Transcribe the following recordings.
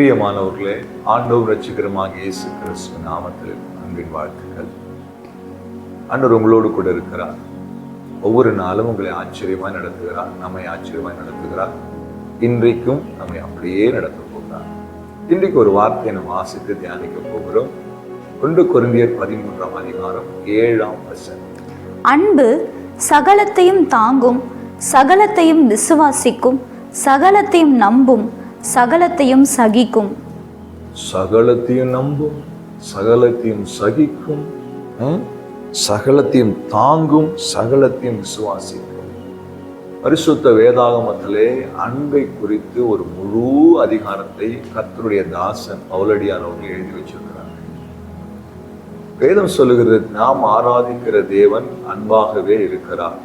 பிரியமானவர்களே, ஆண்டவர் ரட்சகருமாக இயேசு கிறிஸ்து நாமத்தில் அன்பின் வாழ்த்துக்கள். ஆண்டவர் உங்களோடு கூட இருக்கிறார். ஒவ்வொரு நாளும் உங்களை ஆச்சரியமாய் நடத்துகிறார், நம்மை ஆச்சரியமாய் நடத்துகிறார். இன்றைக்கும் நம்மை அப்படியே நடத்த போகிறார். இன்றைக்கு ஒரு வார்த்தையை நம்ம வாசித்து தியானிக்க போகிறோம். 1 கொரிந்தியர் 13ஆம் அதிகாரம் 7ஆம் வசனம். அன்பு சகலத்தையும் தாங்கும், சகலத்தையும் விசுவாசிக்கும், சகலத்தையும் நம்பும், சகலத்தையும் சகிக்கும். சகலத்தையும் நம்பும், சகலத்தையும் சகிக்கும், சகலத்தையும் தாங்கும், சகலத்தையும் விசுவாசிக்கும். பரிசுத்த வேதாகமத்திலே அன்பை குறித்து ஒரு முழு அதிகாரத்தை கர்த்தருடைய தாசன் பவுலடியார் அவர்கள் எழுதி வச்சிருக்கிறார். வேதம் சொல்லுகிறது, நாம் ஆராதிக்கிற தேவன் அன்பாகவே இருக்கிறார்,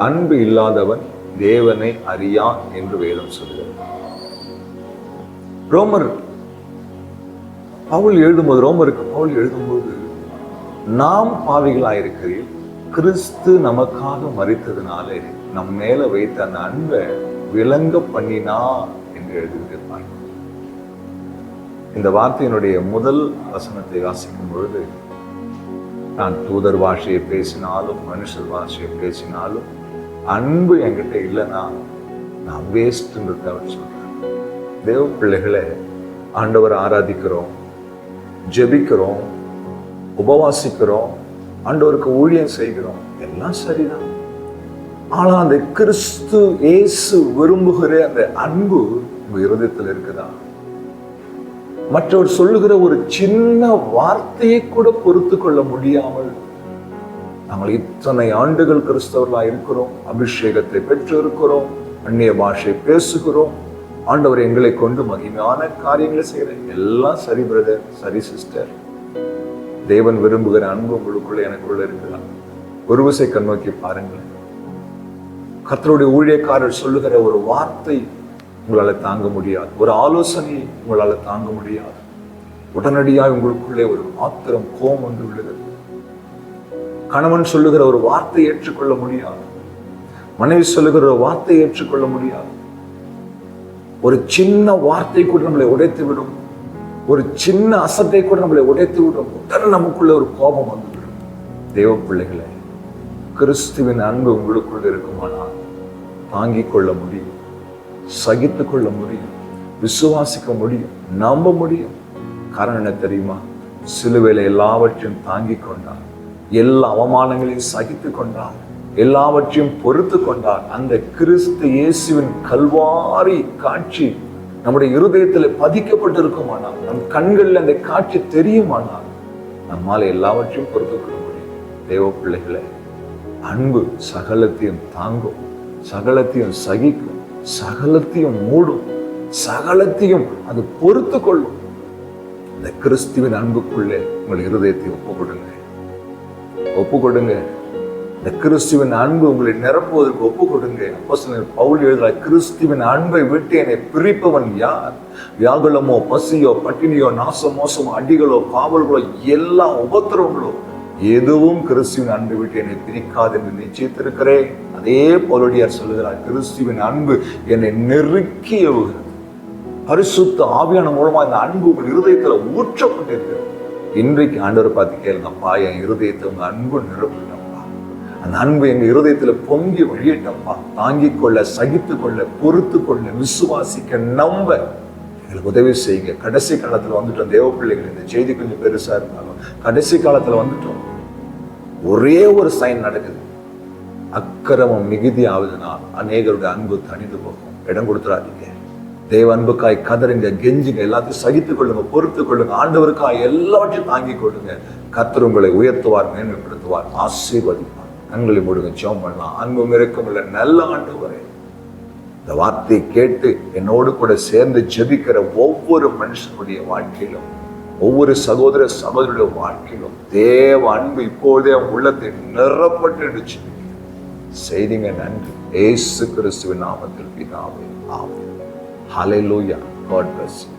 அன்பு இல்லாதவன் தேவனை அறியான் என்று வேதம் சொல்லுகிறது. ரோமருக்கு பவுல் எழுதும்போது நாம் பாவிகளாயிருக்கையில் கிறிஸ்து நமக்காக மரித்ததினாலே நம் மேல வைத்த அந்த அன்பை விளங்க பண்ணினா என்று எழுதியிருப்பார். இந்த வார்த்தையினுடைய முதல் வசனத்தை வாசிக்கும் பொழுது, நான் தூதர் பாஷையை பேசினாலும் மனுஷர் பாஷையை பேசினாலும் அன்பு என்கிட்ட இல்லைன்னா நான் வேஸ்ட்ன்றது அவர் சொல்றேன். தேவ பிள்ளைகளை, ஆண்டவர் ஆராதிக்கிறோம், ஜெபிக்கிறோம், உபவாசிக்கிறோம், ஆண்டவருக்கு ஊழியம் செய்கிறோம், எல்லாம் சரிதான். ஆனா அந்த கிறிஸ்து இயேசு விரும்புகிற அந்த அன்பு உங்க இருதயத்தில் இருக்குதா? மற்றவர் சொல்லுகிற ஒரு சின்ன வார்த்தையை கூட பொறுத்து கொள்ள முடியாமல் நாங்கள் இத்தனை ஆண்டுகள் கிறிஸ்தவர்களாக இருக்கிறோம், அபிஷேகத்தை பெற்று இருக்கிறோம், அந்நிய பாஷை பேசுகிறோம், ஆண்டவர் எங்களை கொண்டு மகிமையான காரியங்களை செய்கிறேன், எல்லாம் சரி பிரதர், சரி சிஸ்டர். தேவன் விரும்புகிற அன்பு உங்களுக்குள்ள எனக்குள்ள இருக்கலாம். ஒரு விசை கண்ணோக்கி பாருங்கள். கர்த்தருடைய ஊழியக்காரர் சொல்லுகிற ஒரு வார்த்தை உங்களால தாங்க முடியாது, ஒரு ஆலோசனை உங்களால தாங்க முடியாது. உடனடியாக உங்களுக்குள்ளே ஒரு ஆத்திரம், கோபம் வந்து விடுகிறது. கணவன் சொல்லுகிற ஒரு வார்த்தை ஏற்றுக்கொள்ள முடியாது, மனைவி சொல்லுகிற ஒரு வார்த்தை ஏற்றுக்கொள்ள முடியாது. ஒரு சின்ன வார்த்தை கூட நம்மளை உடைத்து விடும், ஒரு சின்ன அசட்டை கூட நம்மளை உடைத்து விடும். உடனே நமக்குள்ள ஒரு கோபம் வந்துவிடும். தேவ பிள்ளைகளை, கிறிஸ்துவின் அன்பு உங்களுக்குள்ள இருக்குமானால் தாங்கிக் கொள்ள முடியும், சகித்து கொள்ள முடியும், விசுவாசிக்க முடியும், நம்ப முடியும். காரணம் என்ன தெரியுமா? சிலுவையில எல்லாவற்றையும் தாங்கிக் கொண்டார், எல்லா அவமானங்களையும் சகித்து கொண்டார், எல்லாவற்றையும் பொறுத்து கொண்டார். அந்த கிறிஸ்து இயேசுவின் கல்வாரி காட்சி நம்முடைய இருதயத்தில் பதிக்கப்பட்டிருக்குமானால், நம் கண்களில் அந்த காட்சி தெரியுமானால் நம்மால் எல்லாவற்றையும் பொறுத்து கொள்ள முடியும். தேவ பிள்ளைகளை, அன்பு சகலத்தையும் தாங்கும், சகலத்தையும் சகிக்கும், சகலத்தையும் மூடும், சகலத்தையும் அது பொறுத்து கொள்ளும். இந்த கிறிஸ்துவின் அன்புக்குள்ளே உங்கள் இருதயத்தை ஒப்பு கொடுங்க. இந்த கிறிஸ்துவின் அன்பு உங்களை நிரப்புவதற்கு ஒப்பு கொடுங்க. அப்போஸ்தலன் பவுல் எழுதுகிறார், கிறிஸ்துவின் அன்பை விட்டு என்னை பிரிப்பவன் யார்? வியாகுலமோ, பசியோ, பட்டினியோ, நாசமோசமோ, அடிகளோ, காவல்களோ, எல்லா உபத்திரவங்களோ எதுவும் கிறிஸ்துவின் அன்பை விட்டு என்னை பிரிக்காது என்று நிச்சயித்திருக்கிறேன். அதே பவுலடியார் சொல்லுகிறார், கிறிஸ்துவின் அன்பு என்னை நெருக்கி எவுகிறது. பரிசுத்த ஆவியான மூலமா இந்த அன்பு உங்கள் இருதயத்துல ஊற்றப்பட்டிருக்கிறது. இன்றைக்கு ஆண்டவர் பார்த்து கேளுங்கப்பா, என் இருதயத்தை உங்க அன்பு நிரப்புங்கப்பா, அந்த அன்பு எங்க இருதயத்துல பொங்கி வழியட்டப்பா. தாங்கிக் கொள்ள, சகித்து கொள்ள, பொறுத்து கொள்ள, விசுவாசிக்க, நம்ப எங்களுக்கு உதவி செய்யுங்க. கடைசி காலத்துல வந்துட்டோம் தேவ பிள்ளைகள். இந்த செய்தி கொஞ்சம் பெருசா இருந்தாலும் கடைசி காலத்துல வந்துட்டோம். ஒரே ஒரு சைன் நடக்குது, அக்கிரமம் மிகுதி ஆகுதுனால் அநேகருடைய அன்பு தணிந்து போகும். இடம் கொடுத்துறாதீங்க. தேவ அன்புக்காய் கதறுங்க, கெஞ்சுங்க, எல்லாத்தையும் சகித்துக் கொள்ளுங்க, பொறுத்து கொள்ளுங்க. ஆண்டவருக்காய் எல்லாவற்றையும் தாங்கிக் கொள்ளுங்க. கர்த்தர் உங்களை உயர்த்துவார், மேன்மைப்படுத்துவார், ஆசீர்வதிப்பார். கண்களை மூடுங்க, ஜெபம் பண்ணலாம். அன்பும் இரக்கமுள்ள நல்ல ஆண்டவரே, இந்த வார்த்தையை கேட்டு என்னோடு கூட சேர்ந்து ஜெபிக்கிற ஒவ்வொரு மனுஷனுடைய வாழ்க்கையிலும், ஒவ்வொரு சகோதர சகோதரியுடைய வாழ்க்கையிலும் தேவ அன்பு இப்போதே உள்ளத்தை நிரப்பட்டு செய்திங்க. நன்றி. இயேசு கிறிஸ்துவின் நாமத்தில் பிதாவே, ஆமென். Hallelujah. God bless you.